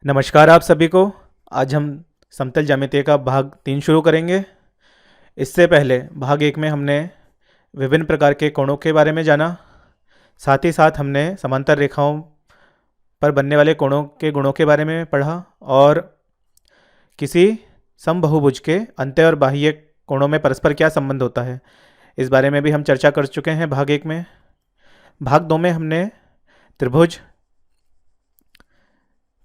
नमस्कार आप सभी को। आज हम समतल ज्यामिति का भाग 3 शुरू करेंगे। इससे पहले भाग 1 में हमने विभिन्न प्रकार के कोणों के बारे में जाना। साथ ही साथ हमने समांतर रेखाओं पर बनने वाले कोणों के गुणों के बारे में पढ़ा और किसी समबाहुभुज के अंत्य और बाह्य कोणों में परस्पर क्या संबंध होता है, इस बारे में भी हम चर्चा कर चुके हैं भाग 1 में। भाग 2 में हमने त्रिभुज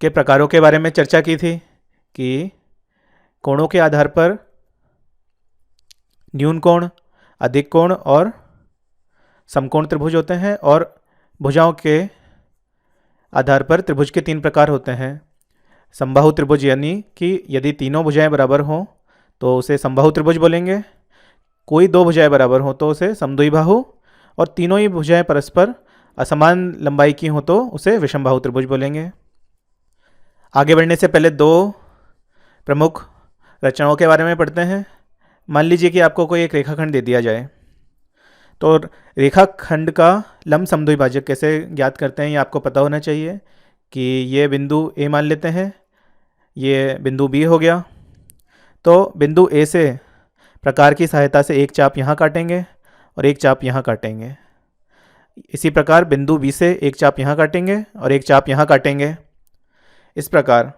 के प्रकारों के बारे में चर्चा की थी कि कोणों के आधार पर न्यून कोण, अधिक कोण और समकोण त्रिभुज होते हैं और भुजाओं के आधार पर त्रिभुज के 3 प्रकार होते हैं। समबाहु त्रिभुज यानी कि यदि तीनों भुजाएं बराबर हों तो उसे समबाहु त्रिभुज बोलेंगे। कोई 2 भुजाएं बराबर हों तो उसे समद्विबाहु, और तीनों ही भुजाएं परस्पर असमान लंबाई की हों तो उसे विषमबाहु त्रिभुज बोलेंगे। आगे बढ़ने से पहले 2 प्रमुख रचनाओं के बारे में पढ़ते हैं। मान लीजिए कि आपको कोई एक रेखाखंड दे दिया जाए, तो रेखाखंड का लंब समद्विभाजक कैसे ज्ञात करते हैं ये आपको पता होना चाहिए। कि ये बिंदु ए मान लेते हैं, ये बिंदु बी हो गया, तो बिंदु ए से प्रकार की सहायता से एक चाप यहाँ काटेंगे और एक चाप यहाँ काटेंगे। इसी प्रकार बिंदु बी से एक चाप यहाँ काटेंगे और एक चाप यहाँ काटेंगे। इस प्रकार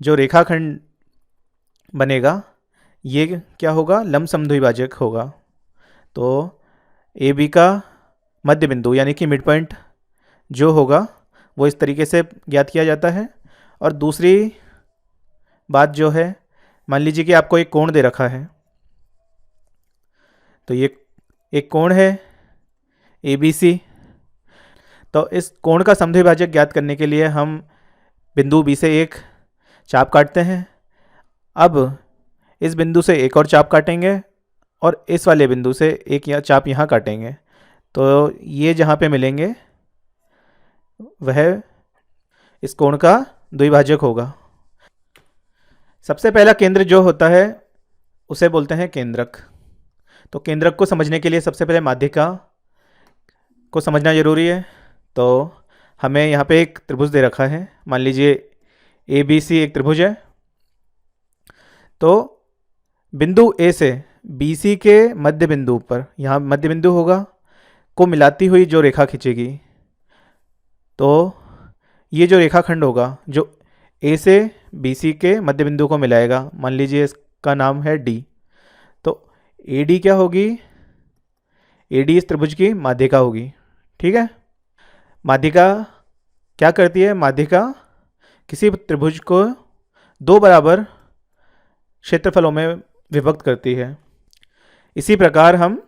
जो रेखाखंड बनेगा ये क्या होगा, लंब समद्विभाजक होगा। तो ए बी का मध्य बिंदु यानी कि मिड पॉइंट जो होगा वो इस तरीके से ज्ञात किया जाता है। और दूसरी बात जो है, मान लीजिए कि आपको एक कोण दे रखा है, तो ये एक कोण है ए बी सी। तो इस कोण का समद्विभाजक ज्ञात करने के लिए हम बिंदु बी से एक चाप काटते हैं। अब इस बिंदु से एक और चाप काटेंगे और इस वाले बिंदु से एक चाप यहाँ काटेंगे, तो ये जहाँ पे मिलेंगे वह इस कोण का द्विभाजक होगा। सबसे पहला केंद्र जो होता है उसे बोलते हैं केंद्रक। तो केंद्रक को समझने के लिए सबसे पहले माध्यिका को समझना जरूरी है। तो हमें यहाँ पे एक त्रिभुज दे रखा है, मान लीजिए ए बी सी एक त्रिभुज है। तो बिंदु ए से बी सी के मध्य बिंदु पर, यहाँ मध्य बिंदु होगा, को मिलाती हुई जो रेखा खींचेगी, तो ये जो रेखाखंड होगा जो ए से बी सी के मध्य बिंदु को मिलाएगा, मान लीजिए इसका नाम है डी। तो ए डी क्या होगी, ए डी इस त्रिभुज की माध्यिका होगी। ठीक है, माध्यिका क्या करती है, माध्यिका किसी त्रिभुज को 2 बराबर क्षेत्रफलों में विभक्त करती है। इसी प्रकार हम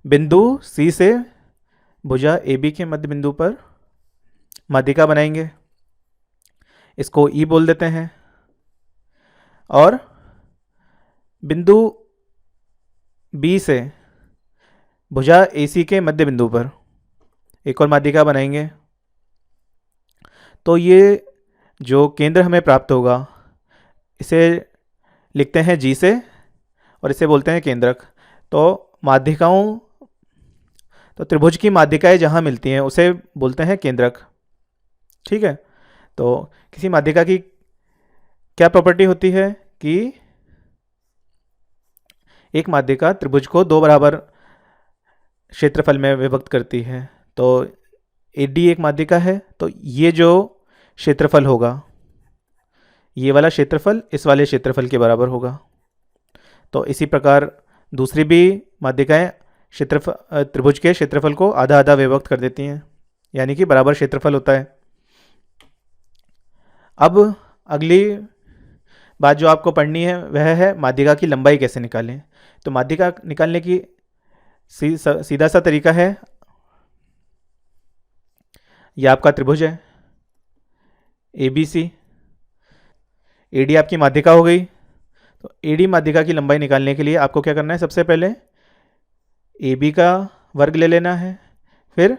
बिंदु सी से भुजा ए बी के मध्य बिंदु पर माध्यिका बनाएंगे, इसको ई बोल देते हैं। और बिंदु बी से भुजा ए सी के मध्य बिंदु पर एक और माध्यिका बनाएंगे। तो ये जो केंद्र हमें प्राप्त होगा इसे लिखते हैं जी से और इसे बोलते हैं केंद्रक। तो माध्यिकाओं, तो त्रिभुज की माध्यिकाएं जहाँ मिलती हैं उसे बोलते हैं केंद्रक। ठीक है, तो किसी माध्यिका की क्या प्रॉपर्टी होती है कि एक माध्यिका त्रिभुज को 2 बराबर क्षेत्रफल में विभक्त करती है। तो ए डी एक माध्यिका है, तो ये जो क्षेत्रफल होगा, ये वाला क्षेत्रफल इस वाले क्षेत्रफल के बराबर होगा। तो इसी प्रकार दूसरी भी माध्यिकाएं क्षेत्रफल, त्रिभुज के क्षेत्रफल को आधा आधा विभक्त कर देती हैं, यानी कि बराबर क्षेत्रफल होता है। अब अगली बात जो आपको पढ़नी है वह है माध्यिका की लंबाई कैसे निकालें। तो माध्यिका निकालने की सीधा सा तरीका है, यह आपका त्रिभुज है A B C, A D आपकी माध्यिका हो गई। तो ए डी माध्यिका की लंबाई निकालने के लिए आपको क्या करना है, सबसे पहले ए बी का वर्ग ले लेना है, फिर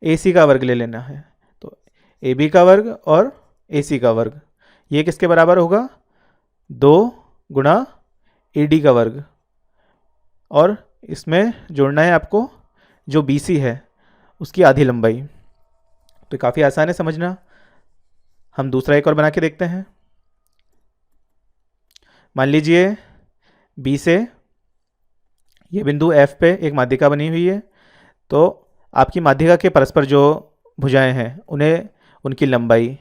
ए सी का वर्ग ले लेना है। तो ए बी का वर्ग और ए सी का वर्ग ये किसके बराबर होगा, 2 गुणा ए डी का वर्ग, और इसमें जोड़ना है आपको जो बी सी है उसकी आधी लंबाई। तो काफ़ी आसान है समझना। हम दूसरा एक और बना के देखते हैं। मान लीजिए बी से ये बिंदु एफ पे एक माध्यिका बनी हुई है, तो आपकी माध्यिका के परस्पर जो भुजाएं हैं उन्हें उनकी लंबाई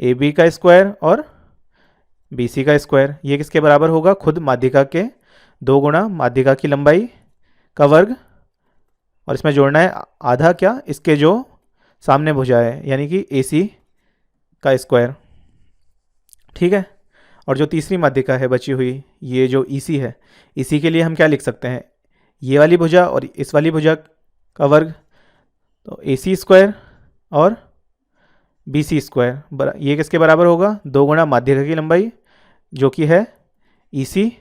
ए बी का स्क्वायर और बी सी का स्क्वायर, ये किसके बराबर होगा? खुद माध्यिका के 2 गुणा माध्यिका की लंबाई का वर्ग, और इसमें जोड़ना है आधा क्या, इसके जो सामने भुजा है यानी कि ए सी का स्क्वायर। ठीक है। और जो तीसरी माध्यिका है बची हुई, ये जो ई सी है, इसी के लिए हम क्या लिख सकते हैं? ये वाली भुजा और इस वाली भुजा का वर्ग, तो ए सी स्क्वायर और बी सी स्क्वायर, ये किसके बराबर होगा? 2 गुणा माध्यिका की लंबाई जो कि है ई सी,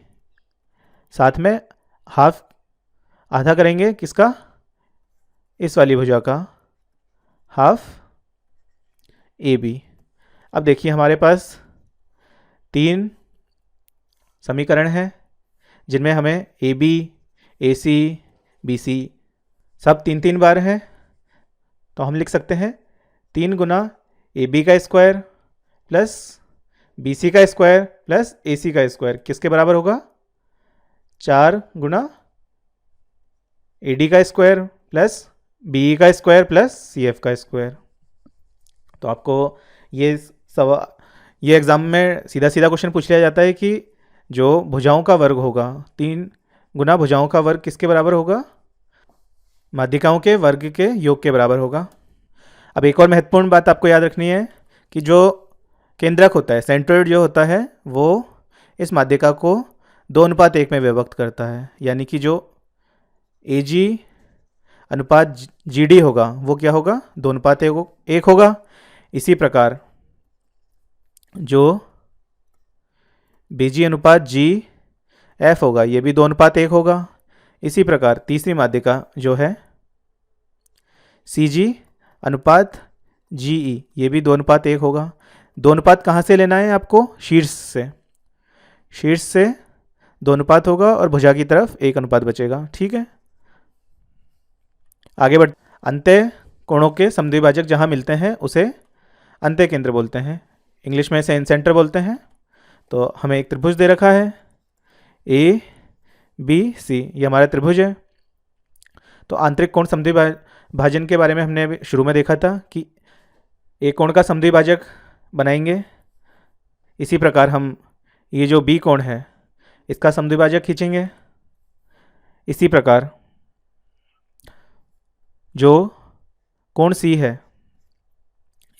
साथ में हाफ आधा करेंगे किसका? इस वाली भुजा का, हाफ ए बी। अब देखिए हमारे पास 3 समीकरण हैं जिनमें हमें A B, A C, B C सब 3 बार है, तो हम लिख सकते हैं 3 गुना ए बी का स्क्वायर प्लस बी सी का स्क्वायर प्लस ए सी का स्क्वायर किसके बराबर होगा? 4 गुना ए डी का स्क्वायर प्लस बी ई का स्क्वायर प्लस सी एफ का स्क्वायर। तो आपको ये एग्ज़ाम में सीधा सीधा क्वेश्चन पूछ लिया जाता है कि जो भुजाओं का वर्ग होगा, 3 गुना भुजाओं का वर्ग किसके बराबर होगा? माध्यिकाओं के वर्ग के योग के बराबर होगा। अब एक और महत्वपूर्ण बात आपको याद रखनी है कि जो केंद्रक होता है, सेंट्रोइड जो होता है, वो इस माध्यिका को 2:1 में विभक्त करता है, यानी कि जो ए जी अनुपात जी डी होगा वो क्या होगा? 2:1 होगा। इसी प्रकार जो बी जी अनुपात जी एफ होगा ये भी 2:1 होगा। इसी प्रकार तीसरी माध्यिका जो है सी जी अनुपात जी ई, ये भी 2:1 होगा। 2 अनुपात कहाँ से लेना है आपको? शीर्ष से। शीर्ष से 2 अनुपात होगा और भुजा की तरफ 1 अनुपात बचेगा। ठीक है, आगे बढ़। अंत्य कोणों के समद्विभाजक जहाँ मिलते हैं उसे अंत्य केंद्र बोलते हैं, इंग्लिश में इसे इनसेंटर बोलते हैं। तो हमें एक त्रिभुज दे रखा है ए बी सी, ये हमारा त्रिभुज है। तो आंतरिक कोण समद्विभाजन के बारे में हमने अभी शुरू में देखा था कि एक कोण का समद्विभाजक बनाएंगे, इसी प्रकार हम ये जो बी कोण है इसका समद्विभाजक खींचेंगे। इसी प्रकार जो कोण सी है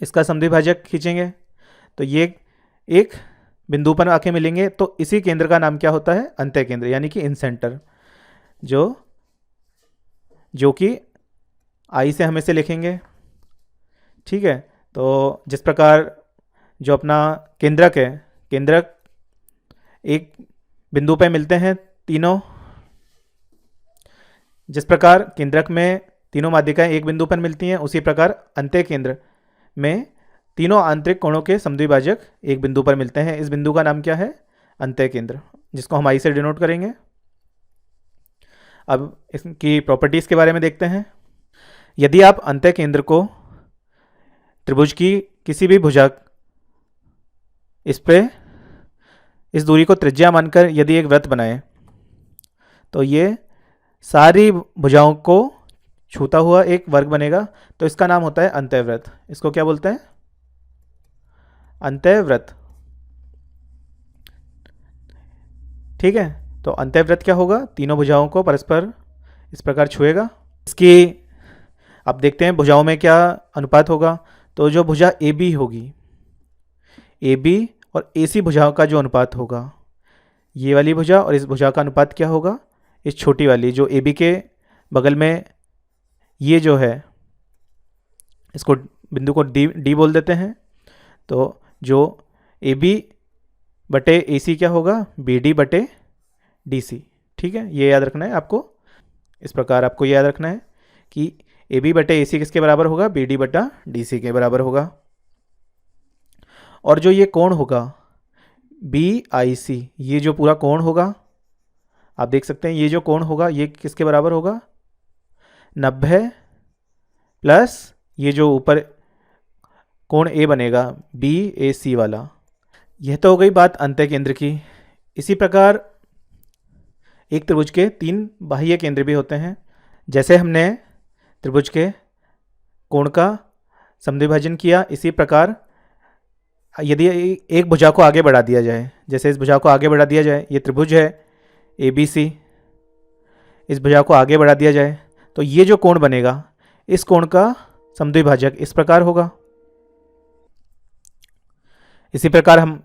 इसका समद्विभाजक खींचेंगे, तो ये एक बिंदु पर आके मिलेंगे। तो इसी केंद्र का नाम क्या होता है? अंत्य केंद्र, यानी कि इनसेंटर, जो कि आई से हम इसे लिखेंगे। ठीक है, तो जिस प्रकार जो अपना केंद्रक है, केंद्रक एक बिंदु पे मिलते हैं तीनों, जिस प्रकार केंद्रक में तीनों माध्यिकाएं एक बिंदु पर मिलती हैं, उसी प्रकार अंत्य केंद्र में तीनों आंतरिक कोणों के समद्विभाजक एक बिंदु पर मिलते हैं। इस बिंदु का नाम क्या है? अंत्य केंद्र, जिसको हम आई से डिनोट करेंगे। अब इसकी प्रॉपर्टीज़ के बारे में देखते हैं। यदि आप अंत्य केंद्र को त्रिभुज की किसी भी भुजा इस दूरी को त्रिज्या मानकर यदि एक वृत्त बनाए, तो ये सारी भुजाओं को छूता हुआ एक वर्ग बनेगा। तो इसका नाम होता है अंत्यवृत्त। इसको क्या बोलते हैं? अंत्यवृत्त। ठीक है, तो अंत्यवृत्त क्या होगा? तीनों भुजाओं को परस्पर इस प्रकार छुएगा। इसकी अब देखते हैं भुजाओं में क्या अनुपात होगा। तो जो भुजा ए बी होगी, ए बी और ए सी भुजाओं का जो अनुपात होगा, ये वाली भुजा और इस भुजा का अनुपात क्या होगा? इस छोटी वाली जो ए बी के बगल में ये जो है, इसको बिंदु को डी बोल देते हैं। तो जो ए बी बटे ए सी क्या होगा? बी डी बटे डी सी। ठीक है, ये याद रखना है आपको। इस प्रकार आपको याद रखना है कि ए बी बटे ए सी किसके बराबर होगा? बी डी बटा डी सी के बराबर होगा। और जो ये कोण होगा बी आई सी, ये जो पूरा कोण होगा, आप देख सकते हैं ये जो कोण होगा ये किसके बराबर होगा? 90 प्लस ये जो ऊपर कोण ए बनेगा बी ए सी वाला। यह तो हो गई बात अंतः केंद्र की। इसी प्रकार एक त्रिभुज के 3 बाह्य केंद्र भी होते हैं। जैसे हमने त्रिभुज के कोण का समद्विभाजन किया, इसी प्रकार यदि एक भुजा को आगे बढ़ा दिया जाए, जैसे इस भुजा को आगे बढ़ा दिया जाए, ये त्रिभुज है ए बी सी, इस भुजा को आगे बढ़ा दिया जाए तो ये जो कोण बनेगा, इस कोण का समद्विभाजक इस प्रकार होगा। इसी प्रकार हम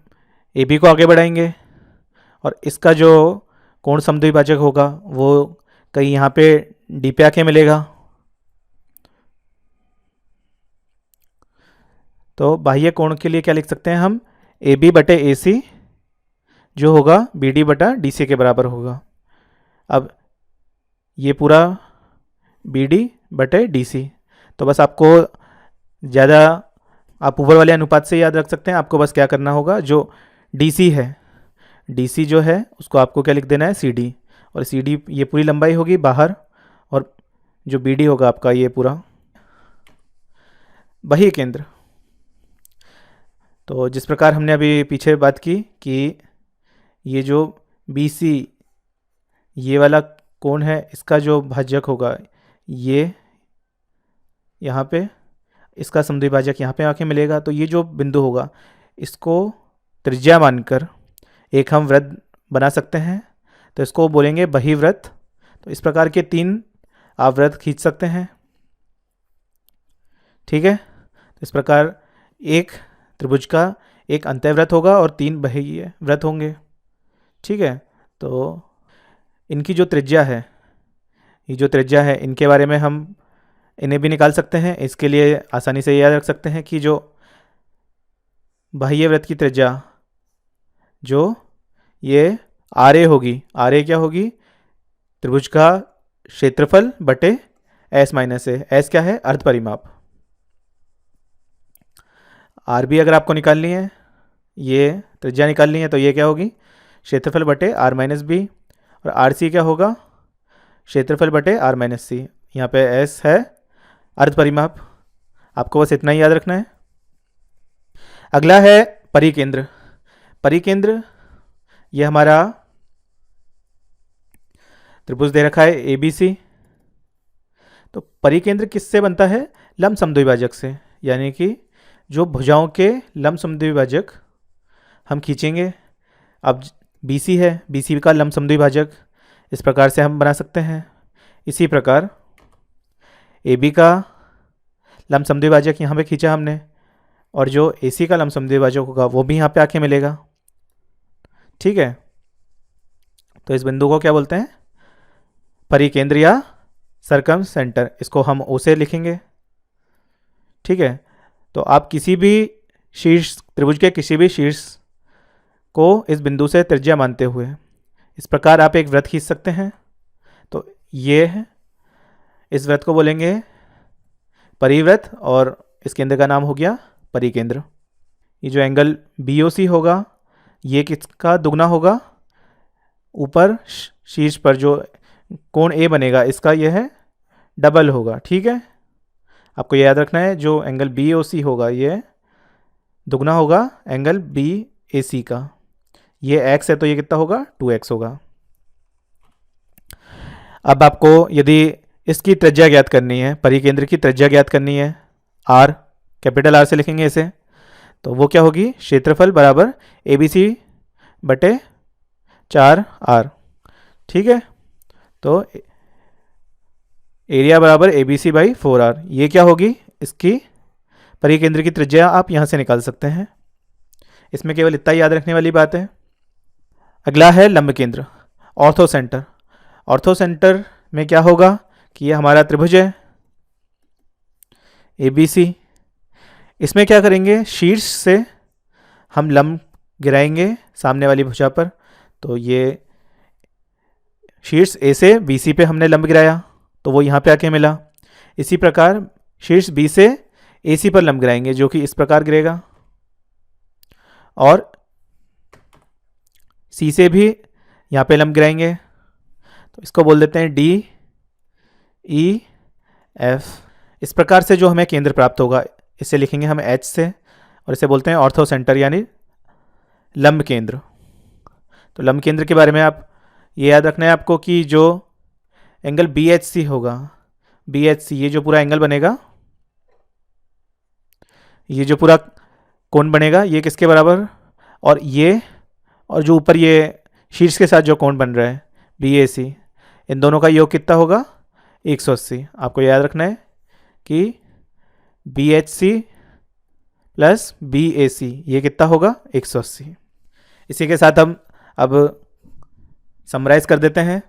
ए बी को आगे बढ़ाएंगे और इसका जो कोण समद्विभाजक होगा वो कहीं यहाँ पे डी पे आके मिलेगा। तो बाह्य कोण के लिए क्या लिख सकते हैं हम, ए बी बटे ए सी जो होगा बी डी बटा डी सी के बराबर होगा। अब ये पूरा बी डी बटे डी सी, तो बस आपको ज़्यादा आप ऊपर वाले अनुपात से याद रख सकते हैं। आपको बस क्या करना होगा, जो डी सी है, डी सी जो है उसको आपको क्या लिख देना है सी डी, और सी डी ये पूरी लंबाई होगी बाहर, और जो बी डी होगा आपका ये पूरा बाह्य केंद्र। तो जिस प्रकार हमने अभी पीछे बात की कि ये जो बी सी ये वाला कोण है, इसका जो भाजक होगा ये यहाँ पे, इसका समद्विभाजक यहाँ पे आके मिलेगा। तो ये जो बिंदु होगा इसको त्रिज्या मानकर एक हम वृत्त बना सकते हैं, तो इसको बोलेंगे बहिर्वृत्त। तो इस प्रकार के 3 आप वृत्त खींच सकते हैं, ठीक है। तो इस प्रकार एक त्रिभुज का एक अंतःवृत्त होगा और 3 बाह्य वृत्त होंगे, ठीक है। तो इनकी जो त्रिज्या है, ये जो त्रिज्या है, इनके बारे में हम इन्हें भी निकाल सकते हैं। इसके लिए आसानी से याद रख सकते हैं कि जो बाह्य वृत्त की त्रिज्या जो ये आर ए होगी, आर ए क्या होगी, त्रिभुज का क्षेत्रफल बटे एस माइनस ए। एस क्या है, अर्ध परिमाप। आर बी अगर आपको निकालनी है, ये त्रिज्या निकालनी है, तो ये क्या होगी, क्षेत्रफल बटे आर माइनस बी, और आर सी क्या होगा, क्षेत्रफल बटे आर माइनस सी। यहाँ पे एस है अर्ध परिमाप, आपको बस इतना ही याद रखना है। अगला है परिकेंद्र। परिकेंद्र ये हमारा त्रिभुज दे रखा है ए बी सी। तो परिकेंद्र किससे बनता है, लंब समद्विभाजक से, यानी कि जो भुजाओं के लंब समद्विभाजक हम खींचेंगे। अब बी सी है, बी सी का लंब समद्विभाजक इस प्रकार से हम बना सकते हैं। इसी प्रकार ए बी का लंब समद्विभाजक यहाँ पे खींचा हमने, और जो ए सी का लंब समद्विभाजक होगा वो भी यहाँ पे आके मिलेगा, ठीक है। तो इस बिंदु को क्या बोलते हैं, परिकेंद्र या सरकम सेंटर, इसको हम ओ से लिखेंगे, ठीक है। तो आप किसी भी शीर्ष, त्रिभुज के किसी भी शीर्ष को इस बिंदु से त्रिज्या मानते हुए इस प्रकार आप एक वृत्त खींच सकते हैं। तो ये है, इस वृत्त को बोलेंगे परिवृत्त, और इस केंद्र का नाम हो गया परिकेंद्र। ये जो एंगल बी ओ सी होगा ये किसका दुगना होगा, ऊपर शीर्ष पर जो कोण ए बनेगा इसका यह है डबल होगा, ठीक है। आपको याद रखना है जो एंगल बी ओ सी होगा ये दुगना होगा एंगल बी ए सी का। ये x है तो ये कितना होगा, 2x होगा। अब आपको यदि इसकी त्रिज्या ज्ञात करनी है, परिकेंद्र की त्रिज्या ज्ञात करनी है, r, कैपिटल R से लिखेंगे इसे, तो वो क्या होगी, क्षेत्रफल बराबर ए बी सी बटे 4r, ठीक है। तो एरिया बराबर A B C by 4r, ये क्या होगी, इसकी परिकेंद्र की त्रिज्या आप यहाँ से निकाल सकते हैं। इसमें केवल इतना याद रखने वाली बात है। अगला है लंब केंद्र, ऑर्थो सेंटर। ऑर्थो सेंटर में क्या होगा कि ये हमारा त्रिभुज है ए बी सी। इसमें क्या करेंगे, शीर्ष से हम लंब गिराएंगे सामने वाली भुजा पर। तो ये शीर्ष ए से बी सी पे हमने लंब गिराया तो वो यहाँ पे आके मिला। इसी प्रकार शीर्ष बी से ए सी पर लंब गिराएंगे जो कि इस प्रकार गिरेगा, और सी से भी यहाँ पे लंब गिराएंगे तो इसको बोल देते हैं डी ई एफ। इस प्रकार से जो हमें केंद्र प्राप्त होगा इसे लिखेंगे हम एच से, और इसे बोलते हैं ऑर्थो सेंटर यानी लंब केंद्र। तो लंब केंद्र के बारे में आप ये याद रखना है आपको कि जो एंगल बी एच सी होगा, बी एच सी, ये जो पूरा एंगल बनेगा, ये जो पूरा कोण बनेगा, ये किसके बराबर, और ये, और जो ऊपर ये शीर्ष के साथ जो कोण बन रहा है बी ए सी, इन दोनों का योग कितना होगा 180। आपको याद रखना है कि B H C plus B A C ये कितना होगा 180। इसी के साथ हम अब समराइज कर देते हैं।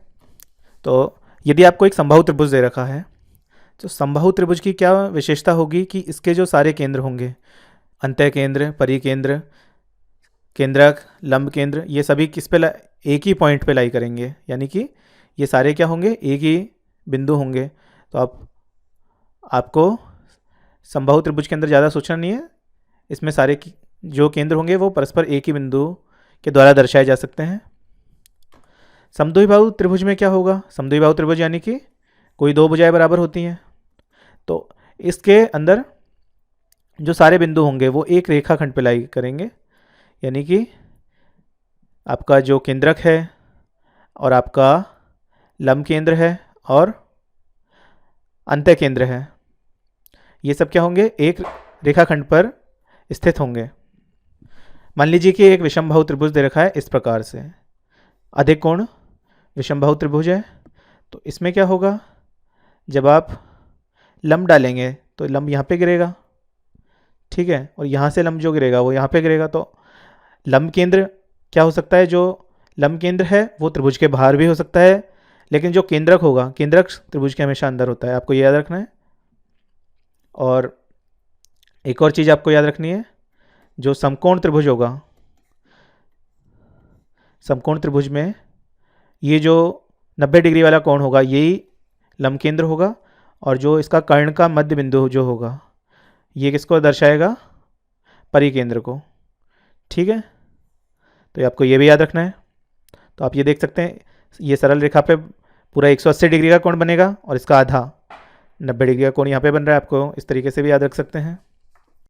तो यदि आपको एक समबाहु त्रिभुज दे रखा है, तो समबाहु त्रिभुज की क्या विशेषता होगी कि इसके जो सारे केंद्र होंगे, अंतः केंद्र, परिकेंद्र, केंद्रक, लंब केंद्र, ये सभी किस पे एक ही पॉइंट पे लाई करेंगे, यानी कि ये सारे क्या होंगे, एक ही बिंदु होंगे। तो आपको समबाहु त्रिभुज के अंदर ज़्यादा सोचना नहीं है, इसमें सारे जो केंद्र होंगे वो परस्पर एक ही बिंदु के द्वारा दर्शाए जा सकते हैं। समद्विबाहु त्रिभुज में क्या होगा, समद्विबाहु त्रिभुज यानी कि कोई दो भुजाएं बराबर होती हैं, तो इसके अंदर जो सारे बिंदु होंगे वो एक रेखाखंड पे लाई करेंगे, यानी कि आपका जो केंद्रक है और आपका लंब केंद्र है और अंतः केंद्र है, ये सब क्या होंगे, एक रेखाखंड पर स्थित होंगे। मान लीजिए कि एक विषमबाहु त्रिभुज दे रखा है इस प्रकार से, अधिक कोण विषमबाहु त्रिभुज है। तो इसमें क्या होगा, जब आप लंब डालेंगे तो लंब यहाँ पे गिरेगा, ठीक है, और यहाँ से लंब जो गिरेगा वो यहाँ पे गिरेगा। तो लंब केंद्र क्या हो सकता है, जो लंब केंद्र है वो त्रिभुज के बाहर भी हो सकता है, लेकिन जो केंद्रक होगा, केंद्रक त्रिभुज के हमेशा अंदर होता है, आपको ये याद रखना है। और एक और चीज़ आपको याद रखनी है, जो समकोण त्रिभुज होगा, समकोण त्रिभुज में ये जो 90 डिग्री वाला कोण होगा यही लंब केंद्र होगा, और जो इसका कर्ण का मध्य बिंदु जो होगा ये किसको दर्शाएगा, परिकेंद्र को, ठीक है। तो आपको ये भी याद रखना है। तो आप ये देख सकते हैं, ये सरल रेखा पे पूरा 180 डिग्री का कोण बनेगा और इसका आधा 90 डिग्री का कोण यहाँ पे बन रहा है, आपको इस तरीके से भी याद रख सकते हैं।